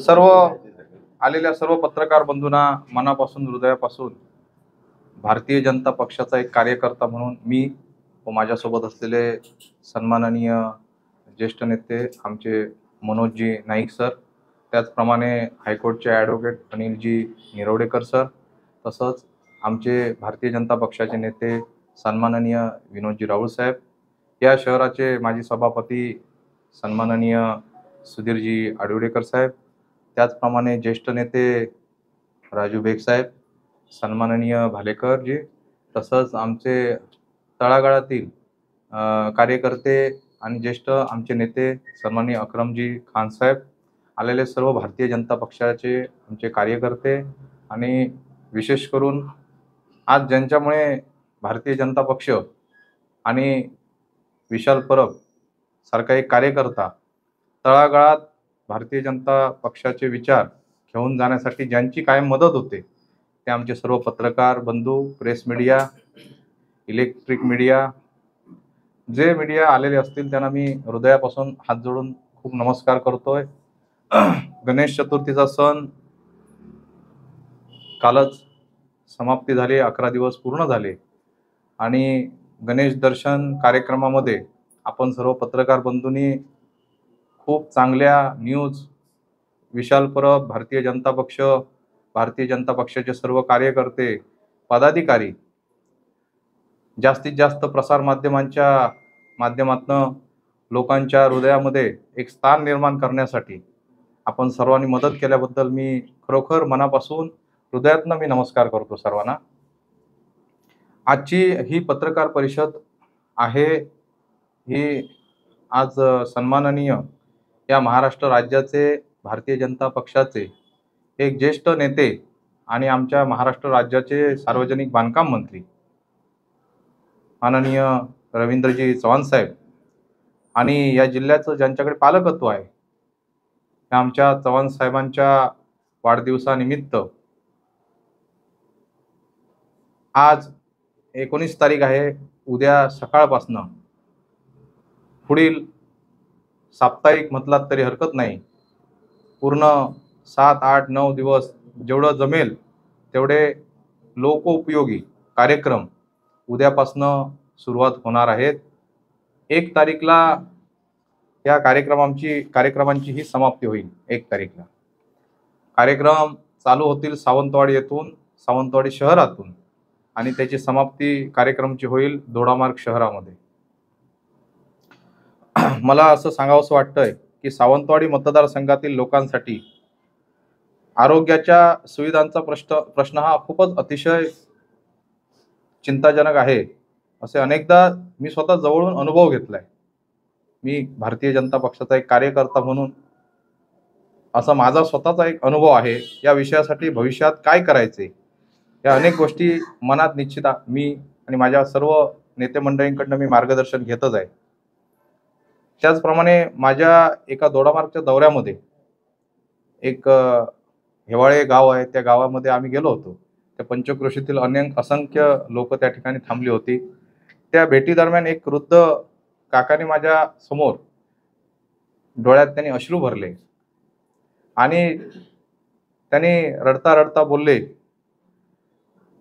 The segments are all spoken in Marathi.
सर्व आलेल्या सर्व पत्रकार बंधूंना मनापासून हृदयापासून भारतीय जनता पक्षाचा एक कार्यकर्ता म्हणून मी व माझ्यासोबत असलेले सन्माननीय ज्येष्ठ नेते आमचे मनोजजी नाईक सर, त्याचप्रमाणे हायकोर्टचे ॲडव्होकेट अनिलजी निरवडेकर सर, तसंच आमचे भारतीय जनता पक्षाचे नेते सन्माननीय विनोदजी राऊळ साहेब, या शहराचे माजी सभापती सन्माननीय सुधीरजी आडवडेकर साहेब, त्याचप्रमाणे ज्येष्ठ नेते राजू बेग साहेब, सन्माननीय भालेकरजी, तसंच आमचे तळागाळातील कार्यकर्ते आणि ज्येष्ठ आमचे नेते सन्माननीय अक्रमजी खान साहेब, आलेले सर्व भारतीय जनता पक्षाचे आमचे कार्यकर्ते आणि विशेष करून आज ज्यांच्यामुळे भारतीय जनता पक्ष आणि विशाल परब सारखा एक कार्यकर्ता तळागाळात भारतीय जनता पक्षाचे विचार घेऊन जाण्यासाठी ज्यांची कायम मदत होते ते आमचे सर्व पत्रकार बंधू, प्रेस मीडिया, इलेक्ट्रिक मीडिया, जे मीडिया आलेले असतील त्यांना मी हृदयापासून हात जोडून खूप नमस्कार करतोय. गणेश चतुर्थीचा सण कालच समाप्ती झाली, 11 दिवस पूर्ण झाले आणि गणेश दर्शन कार्यक्रमामध्ये आपण सर्व पत्रकार बंधूंनी खूप चांगल्या न्यूज, विशाल परब, भारतीय जनता पक्ष, भारतीय जनता पक्षाचे सर्व कार्यकर्ते, पदाधिकारी, जास्तीत जास्त प्रसार माध्यमांच्या माध्यमातून लोकांच्या हृदयामध्ये एक स्थान निर्माण करण्यासाठी आपण सर्वांनी मदत केल्याबद्दल मी खरोखर मनापासून हृदयातून मी नमस्कार करतो सर्वांना. आजची ही पत्रकार परिषद आहे ही आज सन्माननीय या महाराष्ट्र राज्याचे भारतीय जनता पक्षाचे एक ज्येष्ठ नेते आणि आमच्या महाराष्ट्र राज्याचे सार्वजनिक बांधकाम मंत्री माननीय रवींद्रजी चव्हाण साहेब आणि या जिल्ह्याचं ज्यांच्याकडे पालकत्व आहे त्या आमच्या चव्हाण साहेबांच्या वाढदिवसानिमित्त आज 19 तारीख आहे. उद्या सकाळपासनं पुढील साप्ताहिक म्हटलात तरी हरकत नाही, पूर्ण 7, 8, 9 दिवस जेवढं जमेल तेवढे लोकोपयोगी कार्यक्रम उद्यापासनं सुरुवात होणार आहेत. 1 तारीखला या कार्यक्रमांची ही समाप्ती होईल. 1 तारीखला कार्यक्रम चालू होतील सावंतवाडी येथून, सावंतवाडी शहरातून, आणि त्याची समाप्ती कार्यक्रमाची होईल दोडामार्ग शहरामध्ये. मला असं सांगावंसं वाटतंय की सावंतवाडी मतदारसंघातील लोकांसाठी आरोग्याच्या सुविधांचा प्रश्न हा खूपच अतिशय चिंताजनक आहे. असे अनेकदा मी स्वतः जवळून अनुभव घेतलाय. मी भारतीय जनता पक्षाचा एक कार्यकर्ता म्हणून असा माझा स्वतःचा एक अनुभव आहे. या विषयासाठी भविष्यात काय करायचे या अनेक गोष्टी मनात निश्चित मी आणि माझ्या सर्व नेते मंडळींकडनं मी मार्गदर्शन घेतच आहे. त्याचप्रमाणे माझ्या एका दोडामार्गच्या दौऱ्यामध्ये एक हेवाळे गाव आहे, त्या गावामध्ये आम्ही गेलो होतो. त्या पंचक्रोशीतील असंख्य लोक त्या ठिकाणी थांबली होती. त्या भेटीदरम्यान एक वृद्ध काकाने माझ्या समोर डोळ्यात त्यांनी अश्रू भरले आणि त्यांनी रडता रडता बोलले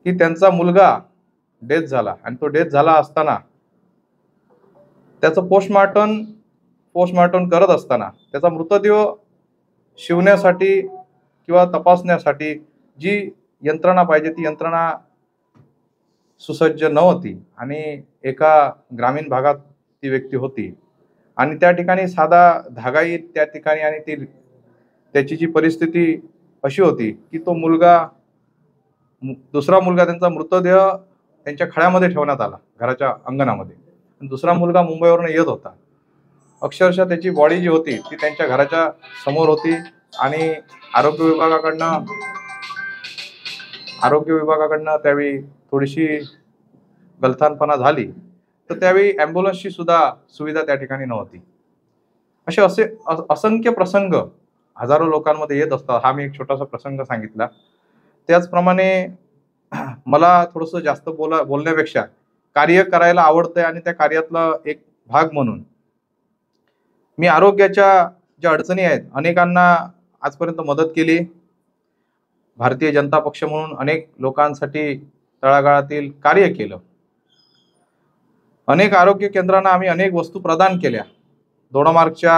की त्यांचा मुलगा डेथ झाला आणि तो डेथ झाला असताना त्याचं पोस्टमॉर्टम करत असताना त्याचा मृतदेह शिवण्यासाठी किंवा तपासण्यासाठी जी यंत्रणा पाहिजे ती यंत्रणा सुसज्ज नव्हती आणि एका ग्रामीण भागात ती व्यक्ती होती आणि त्या ठिकाणी साधा धागाही त्या ठिकाणी, आणि त्याची जी परिस्थिती अशी होती की तो दुसरा मुलगा त्यांचा मृतदेह त्यांच्या खड्यामध्ये ठेवण्यात आला घराच्या अंगणामध्ये. दुसरा मुलगा मुंबईवरून येत होता. अक्षरशः त्याची बॉडी जी होती ती त्यांच्या घराच्या समोर होती आणि आरोग्य विभागाकडनं त्यावेळी थोडीशी गलथानपणा झाली, तर त्यावेळी ॲम्ब्युलन्सची सुद्धा सुविधा त्या ठिकाणी नव्हती. असे असंख्य प्रसंग हजारो लोकांमध्ये येत असतात. हा मी एक छोटासा प्रसंग सांगितला. त्याचप्रमाणे मला थोडंसं जास्त बोलण्यापेक्षा कार्य करायला आवडतंय आणि त्या कार्यातला एक भाग म्हणून मी आरोग्याच्या ज्या अडचणी आहेत, अनेकांना आजपर्यंत मदत केली. भारतीय जनता पक्ष म्हणून अनेक लोकांसाठी तळागाळातील कार्य केलं. अनेक आरोग्य केंद्रांना आम्ही अनेक वस्तू प्रदान केल्या. दोडामार्गच्या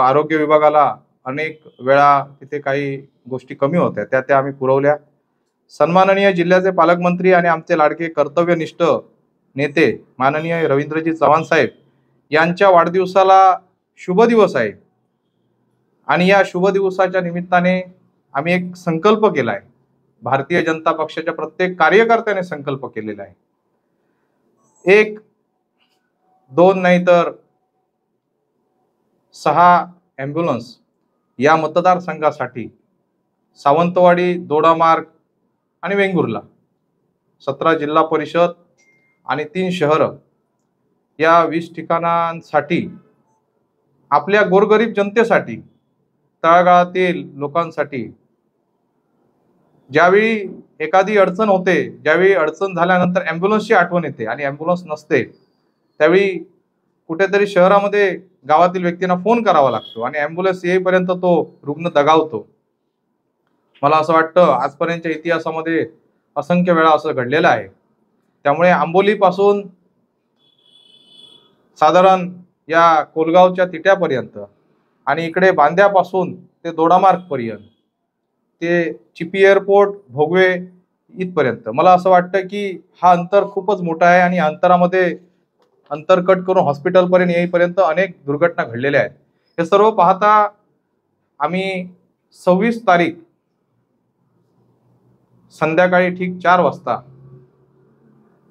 आरोग्य विभागाला अनेक वेळा तिथे काही गोष्टी कमी होत्या, त्या आम्ही पुरवल्या. सन्माननीय जिल्ह्याचे पालकमंत्री आणि आमचे लाडके कर्तव्यनिष्ठ नेते माननीय रवींद्रजी चव्हाण साहेब यांच्या वाढदिवसाला शुभ दिवस आहे आणि या शुभ दिवसाच्या निमित्ताने आम्ही एक संकल्प केलाय. भारतीय जनता पक्षाच्या प्रत्येक कार्यकर्त्याने संकल्प केलेला आहे. 1, 2 नाही तर 6 ॲम्ब्युलन्स या मतदारसंघासाठी सावंतवाडी, दोडामार्ग आणि वेंगुर्ला 17 जिल्हा परिषद आणि 3 शहरं या 20 ठिकाणांसाठी आपल्या गोरगरीब जनतेसाठी, तळागाळातील लोकांसाठी ज्यावेळी एखादी अडचण होते, ज्यावेळी अडचण झाल्यानंतर ॲम्ब्युलन्सची आठवण येते आणि ॲम्ब्युलन्स नसते, त्यावेळी कुठेतरी शहरामध्ये गावातील व्यक्तींना फोन करावा लागतो आणि ॲम्ब्युलन्स येईपर्यंत तो रुग्ण दगावतो. मला असं वाटतं आजपर्यंतच्या इतिहासामध्ये असंख्य वेळा असं घडलेलं आहे. त्यामुळे आंबोलीपासून साधारण या कोलगावच्या तिट्यापर्यंत आणि इकडे बांद्यापासून ते दोडामार्गपर्यंत ते चिपी एअरपोर्ट, भोगवे इथपर्यंत मला असं वाटतं की हा अंतर खूपच मोठा आहे आणि अंतरामध्ये अंतर कट करून हॉस्पिटलपर्यंत येईपर्यंत अनेक दुर्घटना घडलेल्या आहेत. हे सर्व पाहता आम्ही 26 तारीख संध्याकाळी ठीक 4 वाजता,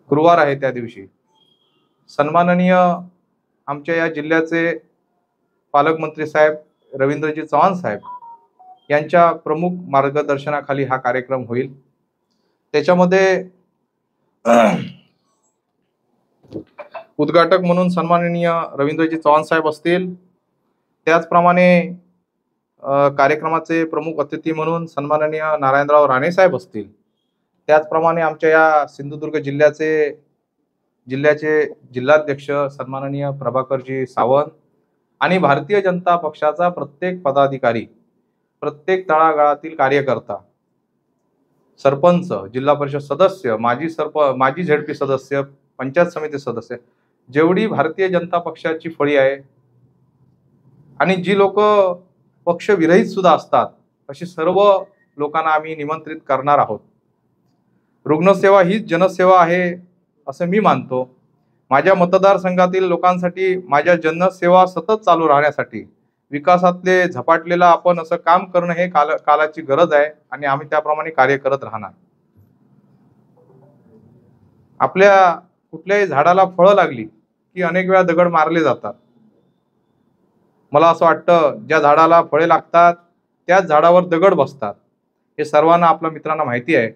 गुरुवार आहे त्या दिवशी, सन्माननीय आमच्या या जिल्ह्याचे पालकमंत्री साहेब रवींद्रजी चव्हाण साहेब यांच्या प्रमुख मार्गदर्शनाखाली हा कार्यक्रम होईल. त्याच्यामध्ये उद्घाटक म्हणून सन्माननीय रवींद्रजी चव्हाण साहेब असतील. त्याचप्रमाणे कार्यक्रमाचे प्रमुख अतिथी म्हणून सन्माननीय नारायणराव राणे साहेब असतील. त्याचप्रमाणे आमच्या या सिंधुदुर्ग जिल्ह्याचे जिल्हाध्यक्ष सन्माननीय प्रभाकरजी सावंत आणि भारतीय जनता पक्षाचा प्रत्येक पदाधिकारी, प्रत्येक तळागाळातील कार्यकर्ता, सरपंच, जिल्हा परिषद सदस्य, माजी झेडपी सदस्य, पंचायत समिती सदस्य, जेवढी भारतीय जनता पक्षाची फळी आहे आणि जी लोक पक्ष विरहित सुद्धा असतात अशी सर्व लोकांना आम्ही निमंत्रित करणार आहोत. रुग्णसेवा हीच जनसेवा आहे असं मी मानतो. माझ्या मतदारसंघातील लोकांसाठी माझ्या जनसेवा सतत चालू राहण्यासाठी विकासातले झपाटलेलं आपण असं काम करणं हे कालाची गरज आहे आणि आम्ही त्याप्रमाणे कार्य करत राहणार. आपल्या कुठल्याही झाडाला फळं लागली की अनेक वेळा दगड मारले जातात. मला असं वाटतं ज्या झाडाला फळे लागतात त्याच झाडावर दगड बसतात, हे सर्वांना, आपल्या मित्रांना माहिती आहे.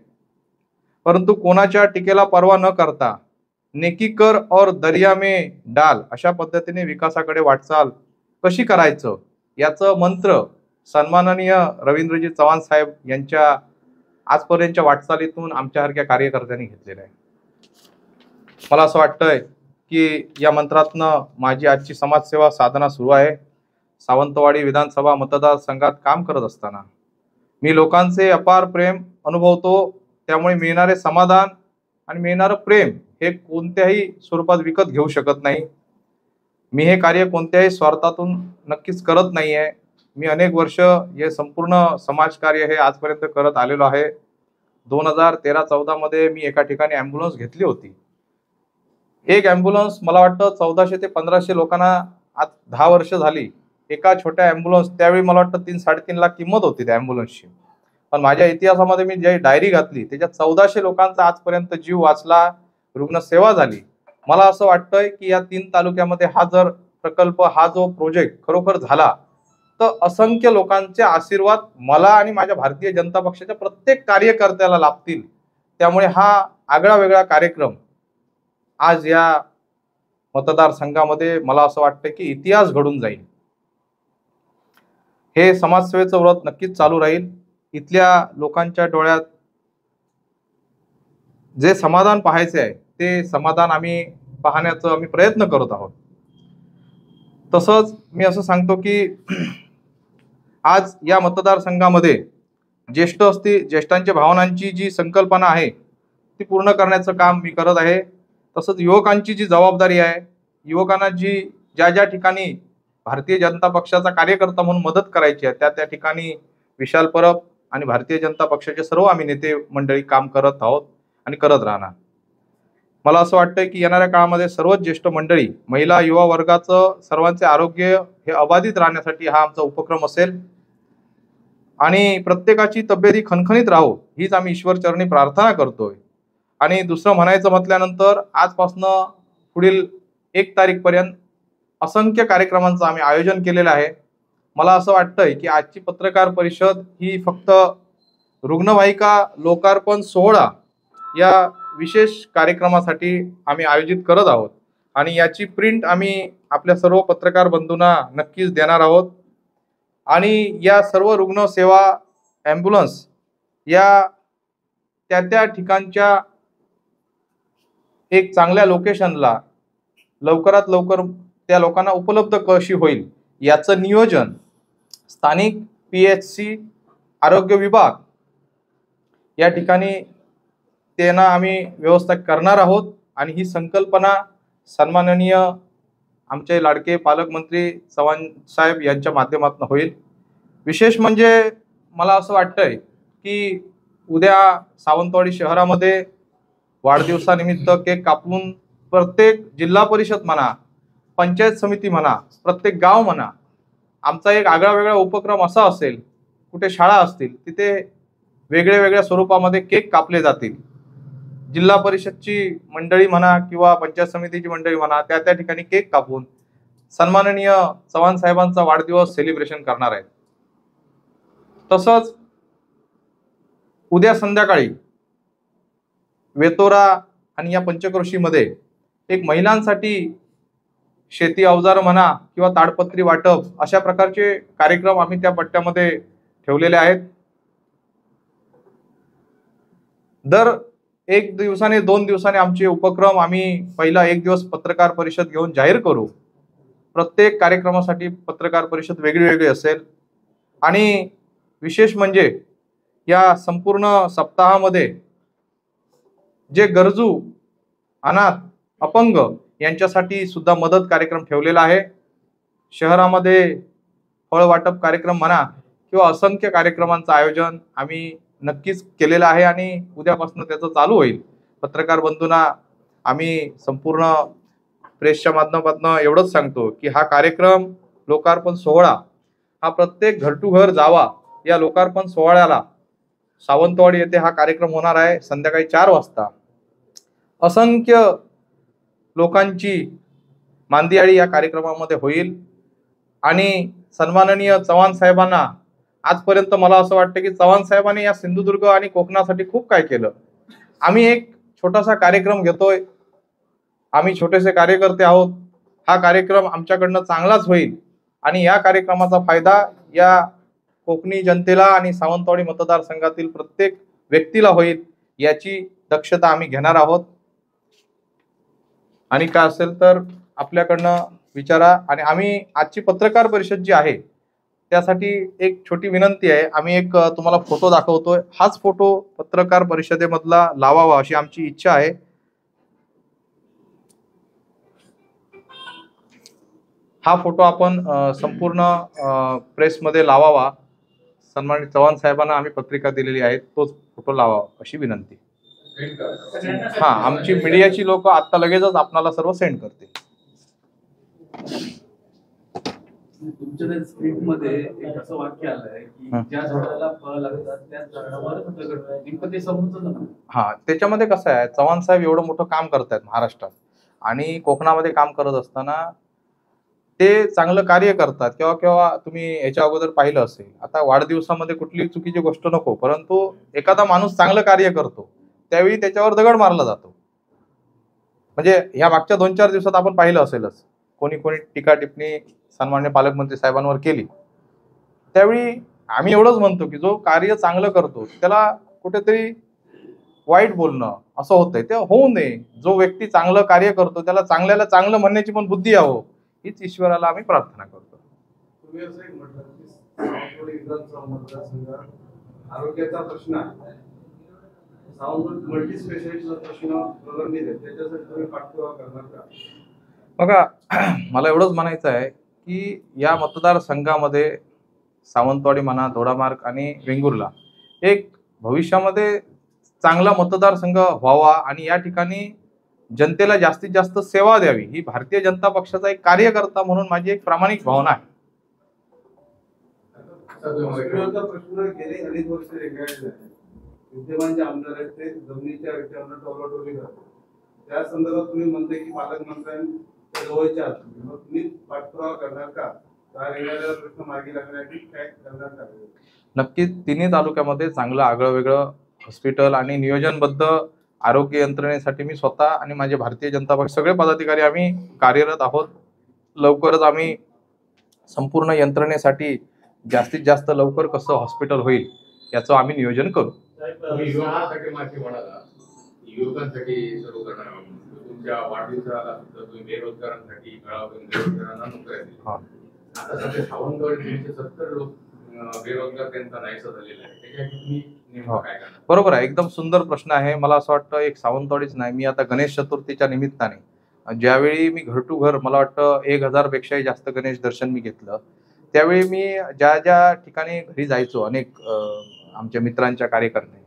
परंतु कोणाच्या टीकेला पर्वा न करता नेकी कर और दर्या में डाल अशा पद्धतीने विकासाकडे वाटचाल कशी करायचं याचं मंत्र सन्माननीय रवींद्रजी चव्हाण साहेब यांच्या आजपर्यंतच्या वाटचालीतून आमच्यासारख्या कार्यकर्त्यांनी घेतलेलं आहे. मला असं वाटतंय की या मंत्रातनं माझी आजची समाजसेवा साधना सुरू आहे. सावंतवाडी विधानसभा मतदारसंघात काम करत असताना मी लोकांचे अपार प्रेम अनुभवतो. त्यामुळे मिळणारे समाधान आणि मिळणारं प्रेम हे कोणत्याही स्वरूपात विकत घेऊ शकत नाही. मी हे कार्य कोणत्याही स्वार्थातून नक्कीच करत नाही आहे. मी अनेक वर्ष हे संपूर्ण समाजकार्य हे आजपर्यंत करत आलेलो आहे. 2013-14 मध्ये मी एका ठिकाणी ॲम्ब्युलन्स घेतली होती. एक ॲम्ब्युलन्स मला वाटतं 1400 ते 1500 लोकांना आज 10 वर्ष झाली. एका छोट्या ॲम्ब्युलन्स, त्यावेळी मला वाटतं 3-3.5 लाख किंमत होती त्या ॲम्ब्युलन्सची. पण माझ्या इतिहासामध्ये मी जी डायरी घातली त्याच्यात 1400 लोकांचा आजपर्यंत जीव वाचला, रुग्णसेवा झाली. मला असं वाटतंय की या 3 तालुक्यामध्ये हा जर प्रकल्प, हा जो प्रोजेक्ट खरोखर झाला तर असंख्य लोकांचे आशीर्वाद मला आणि माझ्या भारतीय जनता पक्षाच्या प्रत्येक कार्यकर्त्याला लाभतील. त्यामुळे हा आगळा वेगळा कार्यक्रम आज या मतदारसंघामध्ये मला असं वाटतं की इतिहास घडून जाईल. हे समाजसेवेचं व्रत नक्कीच चालू राहील. इथल्या लोकांच्या डोळ्यात जे समाधान पाहायचे आहे ते समाधान आम्ही पाहण्याचा आम्ही प्रयत्न करत आहोत. तसंच मी असं सांगतो की आज या मतदारसंघामध्ये ज्येष्ठांच्या भावनांची जी संकल्पना आहे ती पूर्ण करण्याचं काम मी करत आहे. तसंच युवकांची जी जबाबदारी आहे, युवकांना ज्या ज्या ठिकाणी भारतीय जनता पक्षाचा कार्यकर्ता म्हणून मदत करायची आहे त्या ठिकाणी विशाल परब आणि भारतीय जनता पक्षाचे सर्व आम्ही नेते मंडळी काम करत आहोत आणि करत राहणार. मला असं वाटतंय की येणाऱ्या काळामध्ये सर्वच ज्येष्ठ मंडळी, महिला, युवा वर्गाचं सर्वांचे आरोग्य हे अबाधित राहण्यासाठी हा आमचा उपक्रम असेल आणि प्रत्येकाची तब्येत ही खणखणीत राहो हीच आम्ही ईश्वरचरणी प्रार्थना करतोय. आणि दुसरं म्हणायचं म्हटल्यानंतर आजपासनं पुढील 1 तारीखपर्यंत असंख्य कार्यक्रमांचं आम्ही आयोजन केलेलं आहे. मला असं वाटतंय की आजची पत्रकार परिषद ही फक्त रुग्णवाहिका लोकार्पण सोहळा या विशेष कार्यक्रमासाठी आम्ही आयोजित करत आहोत आणि याची प्रिंट आम्ही आपल्या सर्व पत्रकार बंधूंना नक्कीच देणार आहोत. आणि या सर्व रुग्णसेवा ॲम्ब्युलन्स या त्या ठिकाणच्या एक चांगल्या लोकेशनला लवकरात लवकर त्या लोकांना उपलब्ध कशी होईल याचं नियोजन स्थानिक PHC आरोग्य विभाग या ठिकाणी त्यांना आम्ही व्यवस्था करणार आहोत. आणि ही संकल्पना सन्माननीय आमचे लाडके पालकमंत्री चव्हाण साहेब यांच्या माध्यमातून होईल. विशेष म्हणजे मला असं वाटतंय की उद्या सावंतवाडी शहरामध्ये वाढदिवसानिमित्त केक कापून प्रत्येक जिल्हा परिषद म्हणा, पंचायत समिती म्हणा, प्रत्येक गाव म्हणा, आमचा एक आगळा वेगळा उपक्रम असा असेल, कुठे शाळा असतील तिथे वेगळ्या वेगळ्या स्वरूपामध्ये केक कापले जातील. जिल्हा परिषदची मंडळी म्हणा किंवा पंचायत समितीची मंडळी म्हणा त्या ठिकाणी केक कापून सन्माननीय चव्हाण साहेबांचा वाढदिवस सेलिब्रेशन करणार आहेत. तसंच उद्या संध्याकाळी वेतोरा आणि या पंचक्रोशीमध्ये एक महिलांसाठी शेती अवजार म्हणा किंवा ताडपत्री वाटप अशा प्रकारचे कार्यक्रम आम्ही त्या पट्ट्यामध्ये ठेवलेले आहेत. दर 1 दिवसाने 2 दिवसाने आमचे उपक्रम आम्ही पहिला 1 दिवस पत्रकार परिषद घेऊन जाहीर करू. प्रत्येक कार्यक्रमासाठी पत्रकार परिषद वेगळी वेगळी असेल. आणि विशेष म्हणजे या संपूर्ण सप्ताहामध्ये जे गरजू, अनाथ, अपंग यांच्यासाठी सुद्धा मदत कार्यक्रम ठेवलेला आहे. शहरामध्ये फळ वाटप कार्यक्रम म्हणा किंवा असंख्य कार्यक्रमांचं आयोजन आम्ही नक्कीच केलेलं आहे आणि उद्यापासून त्याचं चालू होईल. पत्रकार बंधूंना आम्ही संपूर्ण प्रेसच्या माध्यमातून एवढंच सांगतो की हा कार्यक्रम लोकार्पण सोहळा हा प्रत्येक घर टू घर जावा या लोकार्पण सोहळ्याला सावंतवाडी येथे हा कार्यक्रम होणार आहे. संध्याकाळी 4 वाजता असंख्य लोकांची मांदियाळी या कार्यक्रमामध्ये होईल. आणि सन्माननीय चव्हाण साहेबांना आजपर्यंत मला असं वाटतं की चव्हाण साहेबांनी या सिंधुदुर्ग आणि कोकणासाठी खूप काय केलं. आम्ही एक छोटासा कार्यक्रम घेतोय, आम्ही छोटेसे कार्यकर्ते आहोत. हा कार्यक्रम आमच्याकडनं चांगलाच होईल आणि या कार्यक्रमाचा फायदा या कोकणी जनतेला आणि सावंतवाडी मतदारसंघातील प्रत्येक व्यक्तीला होईल याची दक्षता आम्ही घेणार आहोत. आणि काय असेल तर आपल्याकडनं विचारा. आणि आम्ही आजची पत्रकार परिषद जी आहे त्यासाठी एक छोटी विनंती आहे. आम्ही एक तुम्हाला फोटो दाखवतोय. हाच फोटो पत्रकार परिषदेमधला लावावा अशी आमची इच्छा आहे. हा फोटो आपण संपूर्ण प्रेसमध्ये लावावा. सन्मानित चव्हाण साहेबांना आम्ही पत्रिका दिलेली आहे, तोच फोटो लावावा अशी विनंती. हा, आमची मीडियाची लोक आता लगेचच आपल्याला सर्व सेंड करतील. तुमच्या स्क्रिप्टमध्ये एक असं वाक्य आलंय की ज्या झाडाला फळ लागतात त्या झाडावर ते समजतं. हा, त्याच्यामध्ये कसं आहे, चव्हाण साहेब एवढं मोठं काम करतायत महाराष्ट्रात आणि कोकणामध्ये काम करत असताना ते चांगलं कार्य करतात. केव्हा केव्हा तुम्ही याच्या अगोदर पाहिलं असेल, आता वाढदिवसामध्ये कुठली चुकीची गोष्ट नको, परंतु एखादा माणूस चांगलं कार्य करतो त्यावेळी त्याच्यावर दगड मारला जातो. म्हणजे ह्या मागच्या 2-4 दिवसात आपण पाहिलं असेलच, कोणी कोणी टीका टिप्पणी सन्मान्य पालकमंत्री साहेबांवर केली. त्यावेळी आम्ही एवढंच म्हणतो की जो कार्य चांगलं करतो त्याला कुठेतरी वाईट बोलणं असं होतंय ते होऊ नये. जो व्यक्ती चांगलं कार्य करतो त्याला चांगल्याला चांगलं म्हणण्याची पण बुद्धी यावं हीच ईश्वराला आम्ही प्रार्थना करतो. तुम्ही असं एक म्हटलं की सावंतवाडी विधानसभा मतदारसंघात आरोग्याचा प्रश्न आहे. सावंतवाडी मल्टी स्पेशालिटीचा प्रश्न प्रलंबित आहे, त्याच्यासाठी तुम्ही पाठपुरावा करणार का? बघा, मला एवढंच म्हणायचं आहे की या मतदारसंघामध्ये सावंतवाडी म्हणा, दोडामार्ग आणि वेंगुर्ला एक भविष्यामध्ये चांगला मतदारसंघ व्हावा आणि या ठिकाणी जनतेला जास्तीत जास्त सेवा द्यावी ही भारतीय जनता पक्षाचा एक कार्यकर्ता म्हणून माझी एक प्रामाणिक भावना आहे. हॉस्पिटलचा प्रश्न गेले अनेक वर्ष रेंगाळलेला आहे. विद्यमान जे आमदार आहेत ते जमिनीच्या विषयावर टोलाटोली करतात. त्या संदर्भात तुम्ही म्हणताय की पालकमंत्र्यांच्या जवळच्या आहात, मग तुम्ही पाठपुरावा करणार का? रेंगाळलेला प्रश्न मार्गी लागण्यासाठी काय करणार का? नक्कीच तिन्ही तालुक्यामध्ये चांगलं आगळं वेगळं हॉस्पिटल आणि नियोजनबद्ध आरोग्य यंत्रणेसाठी मी स्वतः आणि माझे भारतीय जनता पक्ष सगळे पदाधिकारी आम्ही कार्यरत आहोत. लवकरच आम्ही संपूर्ण यंत्रणेसाठी जास्तीत जास्त लवकर कसं हॉस्पिटल होईल याचं आम्ही नियोजन करू. तुम्ही युवकांसाठी माहिती म्हणाला, युवकांसाठी सुरू करणार आहोत. तुमच्या वाढदिवसाला सुद्धा तुम्ही बेरोजगारांसाठी बेरोजगारांना नोकऱ्या दिल्या. आता सध्या सावंतवाडी 370 लोक बेरोजगार त्यांचा नाहीसा झालेला आहे. त्याच्यासाठी तुम्ही नेमकं काय करणार? बरोबर आहे, एकदम सुंदर प्रश्न आहे. मला असं वाटतं एक सावंतवाडीच नाही, मी आता गणेश चतुर्थीच्या निमित्ताने ज्यावेळी मी घर टू घर मला वाटतं 1000 पेक्षाही जास्त गणेश दर्शन मी घेतलं, त्यावेळी मी ज्या ज्या ठिकाणी घरी जायचो अनेक आमच्या मित्रांच्या कार्यकर्ते,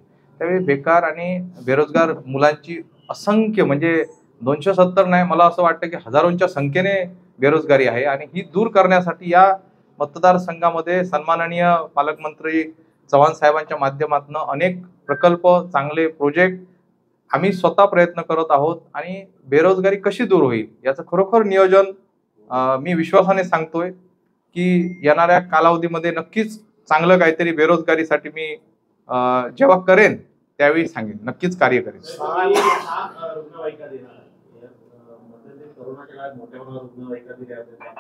त्यावेळी बेकार आणि बेरोजगार मुलांची असंख्य म्हणजे 270 नाही, मला असं वाटतं की हजारोंच्या संख्येने बेरोजगारी आहे. आणि ही दूर करण्यासाठी या मतदारसंघामध्ये सन्माननीय पालकमंत्री चव्हाण साहेबांच्या माध्यमातून अनेक प्रकल्प, चांगले प्रोजेक्ट आम्ही स्वतः प्रयत्न करत आहोत. आणि बेरोजगारी कशी दूर होईल याचं खरोखर नियोजन मी विश्वासाने सांगतोय की येणाऱ्या कालावधीमध्ये नक्कीच चांगलं काहीतरी बेरोजगारीसाठी मी जेव्हा करेन त्यावेळी सांगेन, नक्कीच कार्य करेन. रुग्णवाहिका देणार कोरोनाच्या काळात मोठ्या प्रमाणात रुग्णवाहिका दिल्या होत्या.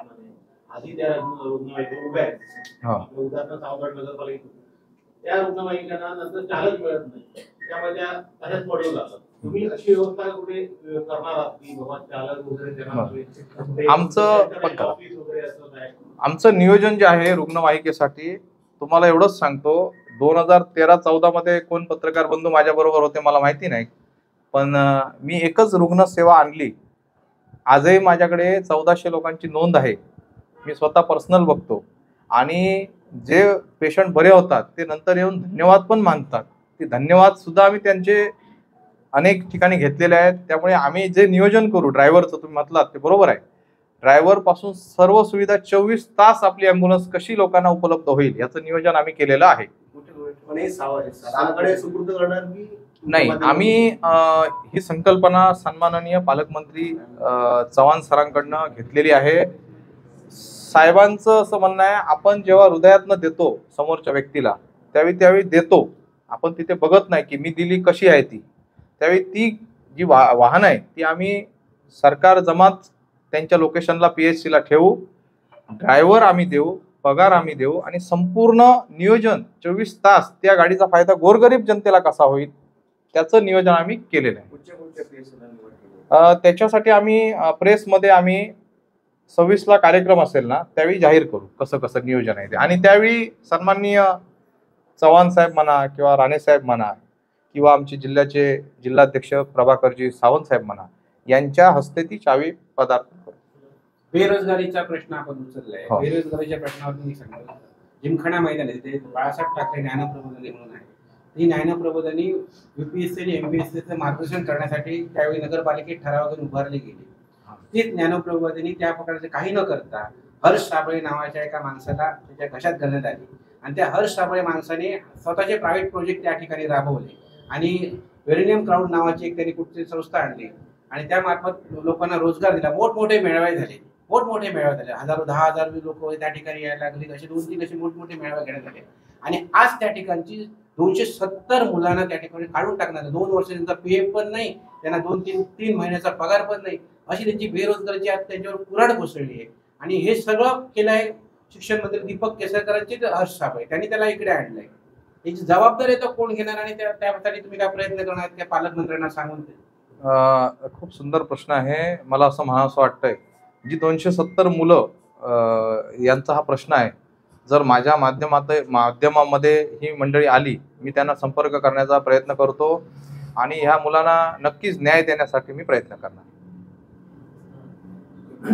आधी त्या रुग्णवाहिका उभ्या आहेत. उदाहरणार्थ सावंतवाडी नगरपालिकेत त्या रुग्णवाहिकांना नंतर चालक मिळत नाही, त्यामुळे त्या तशाच पडून जातात. तुम्ही अशी व्यवस्था कुठे करणार आहात की बाबा चालक वगैरे आमचं नियोजन जे आहे रुग्णवाहिकेसाठी तुम्हाला एवढंच सांगतो, 2013-14 मध्ये कोण पत्रकार बंधू माझ्या बरोबर होते मला माहिती नाही, पण मी एकच रुग्णसेवा आणली. आजही माझ्याकडे 1400 लोकांची नोंद आहे. मी स्वतः पर्सनल बघतो आणि जे पेशंट बरे होतात ते नंतर येऊन धन्यवाद पण मागतात. ते धन्यवाद सुद्धा आम्ही त्यांचे अनेक ठिकाणी घेतलेले आहेत. त्यामुळे आम्ही जे नियोजन करू ड्रायव्हरचं, तुम्ही म्हटलात ते बरोबर आहे, ड्रायव्हर पासून सर्व सुविधा 24 तास आपली ॲम्ब्युलन्स कशी लोकांना उपलब्ध होईल याचं नियोजन आम्ही केलेलं आहे. नाही, आम्ही ही संकल्पना सन्माननीय पालकमंत्री चव्हाण सरांकडनं घेतलेली आहे. साहेबांचं असं म्हणणं आहे, आपण जेव्हा हृदयातनं देतो समोरच्या व्यक्तीला त्यावेळी देतो, आपण तिथे बघत नाही की मी दिली कशी आहे ती. त्यावेळी ती जी वाहन आहे ती आम्ही सरकार जमात त्यांच्या लोकेशनला PHCला ठेवू, ड्रायव्हर आम्ही देऊ, पगार आम्ही देऊ आणि संपूर्ण नियोजन 24 तास त्या गाडीचा फायदा गोरगरीब जनतेला कसा होईल त्याचं नियोजन आम्ही केलेलं आहे. त्याच्यासाठी आम्ही प्रेसमध्ये आम्ही 26ला कार्यक्रम असेल ना त्यावेळी जाहीर करू कसं कसं नियोजन आहे ते. आणि त्यावेळी सन्माननीय चव्हाण साहेब म्हणा किंवा राणे साहेब म्हणा किंवा आमचे जिल्ह्याचे जिल्हाध्यक्ष प्रभाकरजी सावंत साहेब म्हणा यांच्या हस्ते ती चावी पदार्पण करू. बेरोजगारीचा प्रश्न आपण उचललाय. बेरोजगारीच्या प्रश्नावर तुम्ही सांगितलं जिमखाना मैदान आहे तिथे बाळासाहेब ठाकरे ज्ञानप्रबोधिनी म्हणून आहे. ही ज्ञानप्रबोधिनी UPSC आणि MPSCचं मार्गदर्शन करण्यासाठी त्यावेळी नगरपालिकेत ठराव घेऊन उभारली गेली. ती ज्ञानप्रबोधिनी त्या प्रकारचे काही न करता हर्ष साबळे नावाच्या एका माणसाला त्याच्या घशात घालण्यात आली आणि त्या हर्ष साबळे माणसाने स्वतःचे प्रायव्हेट प्रोजेक्ट त्या ठिकाणी राबवले आणि वेरिनियम क्राऊड नावाची एक त्यांनी कुठची संस्था आणली आणि त्या मार्फत लोकांना रोजगार दिला. मोठमोठे मेळावे झाले, हजारो 10,000 लोक त्या ठिकाणी यायला लागले. असे 2-3 असे मोठमोठे मेळावे घेण्यात आले आणि आज त्या ठिकाणची 270 मुलांना त्या ठिकाणी काढून टाकणार. 2 वर्ष त्यांचा PF पण नाही, त्यांना 2-3 महिन्याचा पगार पण नाही, अशी त्यांची बेरोजगारीची आज त्यांच्यावर कुऱ्हाड कोसळली आहे. आणि हे सगळं केलं आहे शिक्षण मंत्री दीपक केसरकरांचे हर्ष साबळे, त्यांनी त्याला इकडे आणलंय. याची जबाबदारी तो कोण घेणार आणि त्यासाठी तुम्ही काय प्रयत्न करणार त्या पालकमंत्र्यांना सांगून ते? खूप सुंदर प्रश्न आहे. मला असं म्हणावंसं वाटतंय जी 270 मुलं यांचा हा प्रश्न आहे, जर माझ्या माध्यमामध्ये ही मंडळी आली, मी त्यांना संपर्क करण्याचा प्रयत्न करतो आणि ह्या मुलांना नक्कीच न्याय देण्यासाठी मी प्रयत्न करणार.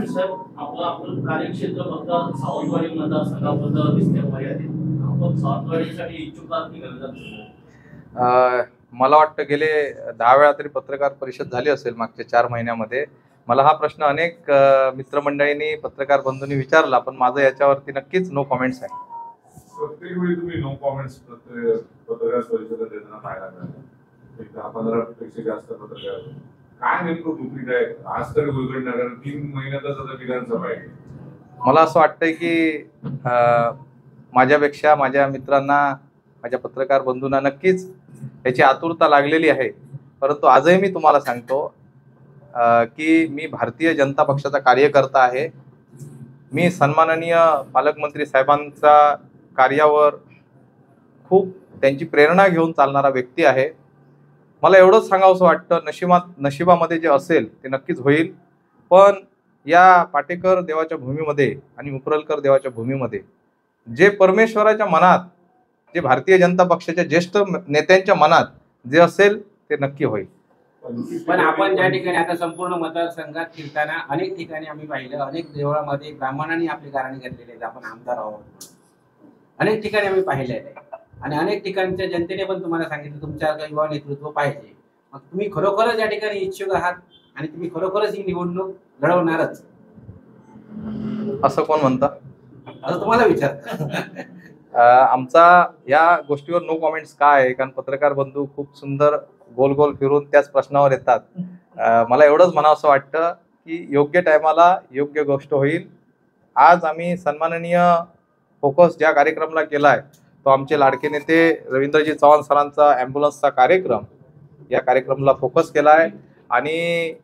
सर, आपलं कार्यक्षेत्र फक्त सावंतवाडी मतदारसंघाबद्दल दिसते मर्यादित. आपण सावंतवाडीसाठी इच्छुक आहात की गरज? मला वाटतं गेले 10 वेळा तरी पत्रकार परिषद झाली असेल मागच्या 4 महिन्यामध्ये. मला हा प्रश्न अनेक मित्रमंडळींनी, पत्रकार बंधूंनी विचारला, पण माझं याच्यावरती नक्कीच नो कमेंट्स आहे. प्रत्येक वेळी तुम्ही नो कॉमेंट्स पत्रकार परिषदेत देताना पाहायला मिळालं. 10-15 पेक्षा जास्त पत्रकार. काय नेमकं गुपित आहे? आज तर उलगडणार 3 महिन्यातच आता विधानसभा आहे. मला असं वाटतंय की माझ्यापेक्षा माझ्या मित्रांना, माझ्या पत्रकार बंधूंना नक्कीच याची आतुरता लागलेली आहे. परंतु आजही मी तुम्हाला सांगतो की मी भारतीय जनता पक्षाचा कार्यकर्ता आहे. मी सन्माननीय पालकमंत्री साहेबांचा कार्यावर खूप त्यांची प्रेरणा घेऊन चालणारा व्यक्ती आहे. मला एवढंच सांगावंसं वाटतं, नशिबामध्ये जे असेल ते नक्कीच होईल. पण या पाटेकर देवाच्या भूमीमध्ये आणि उपरलकर देवाच्या भूमीमध्ये जे परमेश्वराच्या मनात, जे भारतीय जनता पक्षाच्या ज्येष्ठ नेत्यांच्या मनात जे असेल ते नक्की होईल. पण आपण ज्या ठिकाणी आता संपूर्ण मतदारसंघात फिरताना अनेक ठिकाणी आम्ही पाहिलं, अनेक देवळामध्ये ब्राह्मणांनी आपली गाणी घातलेली आहेत, आपण आमदार आहोत. अनेक ठिकाणी आम्ही पाहिलेलं आहे आणि अनेक ठिकाणच्या जनतेने पण तुम्हाला सांगितलं तुमच्या युवा नेतृत्व पाहिजे. मग तुम्ही खरोखरच या ठिकाणी इच्छुक आहात आणि तुम्ही खरोखरच ही निवडणूक लढवणारच असं कोण म्हणतं? असं तुम्हाला विचारतं. आमचा या गोष्टीवर नो कॉमेंट्स काय आहे, कारण पत्रकार बंधू खूप सुंदर गोल गोल फिरून त्याच प्रश्नावर येतात. मला एवढंच म्हणावंसं वाटतं की योग्य टायमाला योग्य गोष्ट होईल. आज आम्ही सन्माननीय फोकस ज्या कार्यक्रमाला केलाय तो आमचे लाडके नेते रवींद्रजी चव्हाण सरांचा ॲम्ब्युलन्सचा कार्यक्रम, या कार्यक्रमाला फोकस केलाय. आणि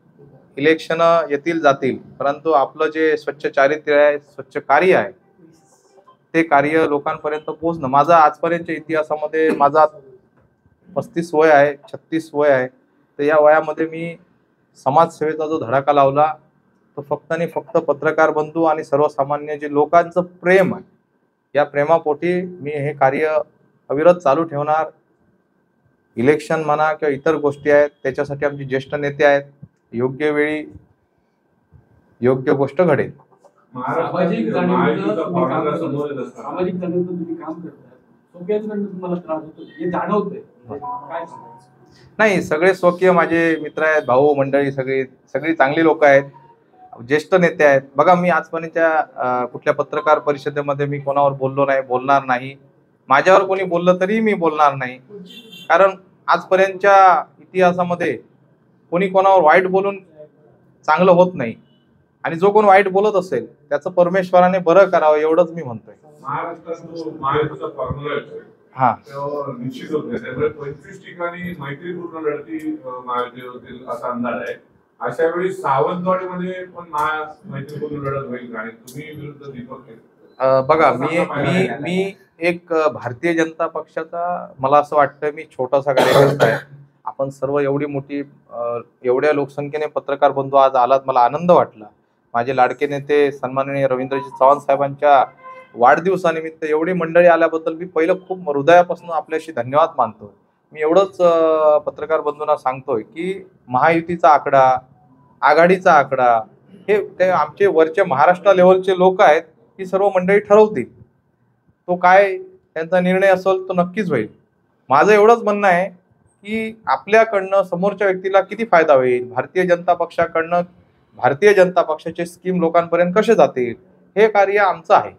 इलेक्शन येतील जातील, परंतु आपलं जे स्वच्छ चारित्र्य आहे, स्वच्छ कार्य आहे, ते कार्य लोकांपर्यंत पोहोचणं. माझा आजपर्यंतच्या इतिहासामध्ये माझा 35 वय आहे, 36 वय आहे. तर या वयामध्ये मी समाजसेवेचा जो धडाका लावला तो फक्त आणि फक्त पत्रकार बंधू आणि सर्वसामान्य जे लोकांचं प्रेम आहे, या प्रेमापोटी मी हे कार्य अविरत चालू ठेवणार. इलेक्शन म्हणा किंवा इतर गोष्टी आहेत, त्याच्यासाठी आमचे ज्येष्ठ नेते आहेत. योग्य वेळी योग्य गोष्ट घडेल. सामाजिक जाणीवेतून तुम्ही काम करताय, सगळ्याकडनं तुम्हाला त्रास होतो हे जाणवतंय. काय सांगायचं? नाही, सगळे स्वकीय माझे मित्र आहेत, भाऊ मंडळी सगळी चांगली लोक आहेत, ज्येष्ठ नेते आहेत. बघा, मी आजपर्यंतच्या कुठल्या पत्रकार परिषदेमध्ये मी कोणावर बोललो नाही, बोलणार नाही. माझ्यावर कोणी बोललं तरी मी बोलणार नाही, कारण आजपर्यंतच्या इतिहासामध्ये कोणी कोणावर वाईट बोलून चांगलं होत नाही. आणि जो कोण वाईट बोलत असेल त्याचं परमेश्वराने बरं करावं, एवढंच मी म्हणतोय. महाराष्ट्रात महायुतीचा फॉर्म्युला येतोय, हा, निश्चित होत नाही. त्यामुळे 25 ठिकाणी मैत्रीपूर्ण लढती महायुती होतील असा अंदाज आहे. अशा वेळी सावंतवाडीमध्ये पण मैत्रीपूर्ण लढत होईल आणि तुम्ही विरुद्ध दीपक. बघा, मी एक भारतीय जनता पक्षाचा, मला असं वाटतं मी छोटासा कार्यकर्ता आहे. आपण सर्व एवढी मोठी एवढ्या लोकसंख्येने पत्रकार बंधू आज आलात, मला आनंद वाटला. माझे लाडके नेते सन्माननीय रवींद्रजी चव्हाण साहेबांच्या वाढदिवसानिमित्त एवढी मंडळी आल्याबद्दल मी पहिलं खूप हृदयापासून आपल्याशी धन्यवाद मानतो. मी एवढंच पत्रकार बंधूंना सांगतोय की महायुतीचा आकडा, आघाडीचा आकडा, हे ते आमचे वरचे महाराष्ट्र लेवलचे लोक आहेत, ही सर्व मंडळी ठरवतील. तो काय त्यांचा निर्णय असेल तो नक्कीच होईल. माझं एवढंच म्हणणं आहे की आपल्याकडनं समोरच्या व्यक्तीला किती फायदा होईल, भारतीय जनता पक्षाकडनं भारतीय जनता पक्षाचे स्कीम लोकांपर्यंत कसे जातील, हे कार्य आमचं आहे.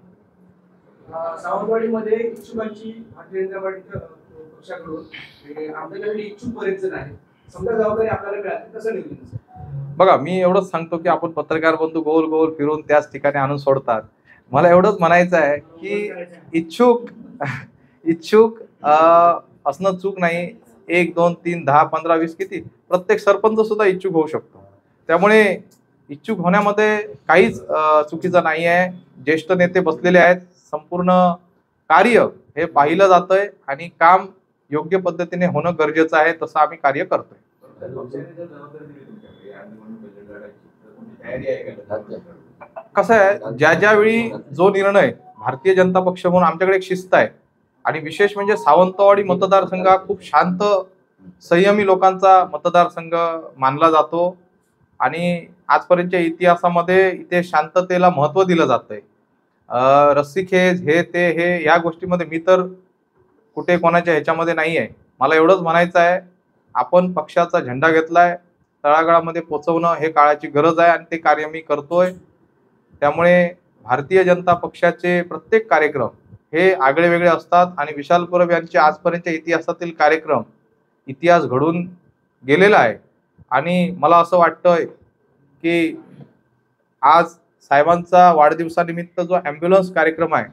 सावंतवाडीमध्ये इच्छुकांची भारतीय जनता पक्षाकडून आपल्याकडे इच्छुक बरेच जण आहेत. समजा जबाबदारी आपल्याला मिळाली, कसं निवडून? बघा, मी एवढंच सांगतो की आपण पत्रकार बंधू गोल गोल फिरून त्याच ठिकाणी आणून सोडतात. मला एवढंच म्हणायचं आहे की इच्छुक असणं चूक नाही. 1, 2, 3, 10, 15, 20 किती, प्रत्येक सरपंच सुद्धा इच्छुक होऊ शकतो. त्यामुळे इच्छुक होण्यामध्ये काहीच चुकीचं नाही आहे. ज्येष्ठ नेते बसलेले आहेत, संपूर्ण कार्य हे पाहिलं जातंय आणि काम योग्य पद्धतीने होणं गरजेचं आहे. तसं आम्ही कार्य करतोय. कसं आहे, ज्या वेळी जो निर्णय भारतीय जनता पक्ष म्हणून आमच्याकडे एक शिस्त आहे आणि विशेष म्हणजे सावंतवाडी मतदारसंघ हा खूप शांत संयमी लोकांचा मतदारसंघ मानला जातो आणि आजपर्यंतच्या इतिहासामध्ये इथे शांततेला महत्त्व दिलं जातंय. रस्सीखेच हे ते हे या गोष्टीमध्ये मी तर कुठे कोणाच्या ह्याच्यामध्ये नाही आहे. मला एवढंच म्हणायचं आहे, आपण पक्षाचा झेंडा घेतलाय, तळागाळामध्ये पोचवणं हे काळाची गरज आहे आणि ते कार्य मी करतोय. त्यामुळे भारतीय जनता पक्षाचे प्रत्येक कार्यक्रम हे आगळे वेगळे असतात आणि विशाल परब यांचे आजपर्यंतच्या इतिहासातील कार्यक्रम इतिहास घडून गेलेला आहे. आणि मला असं वाटतंय की आज साहेबांचा वाढदिवसानिमित्त जो ॲम्ब्युलन्स कार्यक्रम आहे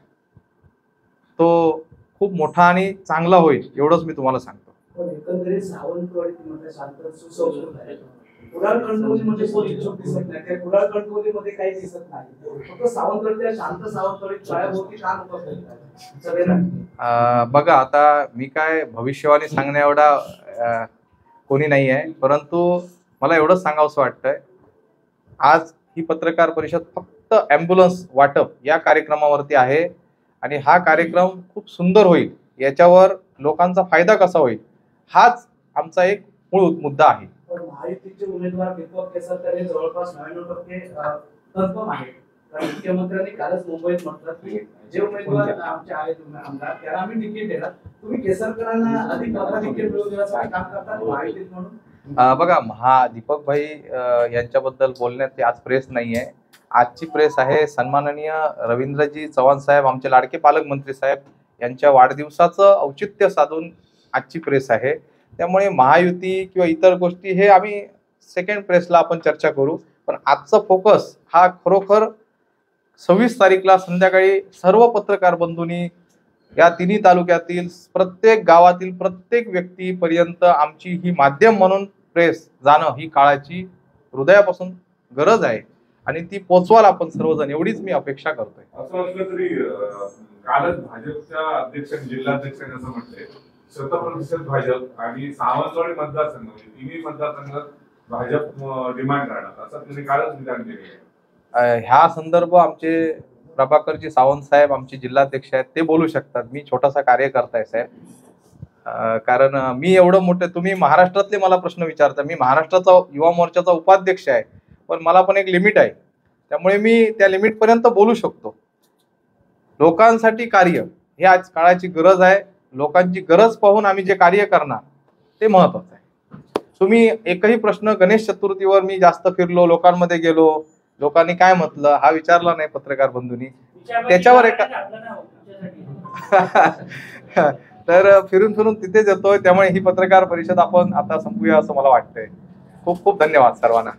तो खूप मोठा आणि चांगला होईल एवढंच मी तुम्हाला सांगतो. पण एकंदरीत सावंतवाडीमध्ये शांत सुसंस्कृत आहे. कुडाळ कणकवलीमध्ये कोण इच्छुक दिसत नाही. त्या कुडाळ कणकवलीमध्ये काही दिसत नाही. फक्त सावंतवाडीच्या शांत सावंतवाडीत छायाभोवती काम उपस्थित बघा, आता मी काय भविष्यवाणी सांगण्या एवढा कोणी नाही आहे, परंतु मला एवढंच सांगावंसं वाटतंय, आज ही पत्रकार परिषद फक्त ॲम्ब्युलन्स वाटप या कार्यक्रमावरती आहे आणि हा कार्यक्रम खूप सुंदर होईल. याच्यावर लोकांचा फायदा कसा होईल हाच आमचा एक मूळ मुद्दा आहे. महायुतीचे उमेदवार दीपक केसरकर हे जवळपास 99% कन्फर्म आहे. कारण मुख्यमंत्र्यांनी कालच मुंबईत म्हटलं की जे उमेदवार आमचे आहेत आमदार त्याला आम्ही तिकीट देणार. तुम्ही केसरकरांना अधिक तिकीट मिळवून देण्याचं काम करता महायुतीत म्हणून? बघा, दीपक भाई यांच्याबद्दल बोलण्याची आज प्रेस नाही आहे. आजची प्रेस आहे सन्माननीय रवींद्रजी चव्हाण साहेब, आमचे लाडके पालकमंत्री साहेब यांच्या वाढदिवसाचं औचित्य साधून आजची प्रेस आहे. त्यामुळे महायुती किंवा इतर गोष्टी हे आम्ही सेकंड प्रेसला आपण चर्चा करू. पण आजचा फोकस हा खरोखर 26 तारीखला संध्याकाळी सर्व पत्रकार बंधूंनी या तिन्ही तालुक्यातील प्रत्येक गावातील प्रत्येक व्यक्तीपर्यंत आमची ही माध्यम म्हणून प्रेस जाणं ही काळाची हृदयापासून गरज आहे आणि ती पोचवाल आपण सर्वजण, एवढीच मी अपेक्षा करतोय. असं असलं तरी कालच भाजपच्या अध्यक्षांनी जिल्हाध्यक्षांनी असं म्हटलंय 100% भाजप आणि सावंतवाडी मतदारसंघ तिन्ही मतदारसंघात भाजप डिमांड राहणार असं त्यांनी कालच विधान केले. ह्या संदर्भ आमचे प्रभाकरजी सावंत साहेब आमचे जिल्हाध्यक्ष आहेत, ते बोलू शकतात. मी छोटासा कार्यकर्ता आहे साहेब. कारण मी एवढं मोठे, तुम्ही महाराष्ट्रातले मला प्रश्न विचारता, मी महाराष्ट्राचा युवा मोर्चाचा उपाध्यक्ष आहे, पण मला पण एक लिमिट आहे. त्यामुळे मी त्या लिमिटपर्यंत बोलू शकतो. लोकांसाठी कार्य हे आज काळाची गरज आहे. लोकांची गरज पाहून आम्ही जे कार्य करणार ते महत्वाचं आहे. तुम्ही एकही प्रश्न गणेश चतुर्थीवर मी जास्त फिरलो, लोकांमध्ये गेलो, लोकांनी काय म्हटलं हा विचारला नाही पत्रकार बंधूंनी. त्याच्यावर एका तर फिरून फिरून तिथेच येतोय. त्यामुळे ही पत्रकार परिषद आपण आता संपूया असं मला वाटतंय. खूप खूप धन्यवाद सर्वांना.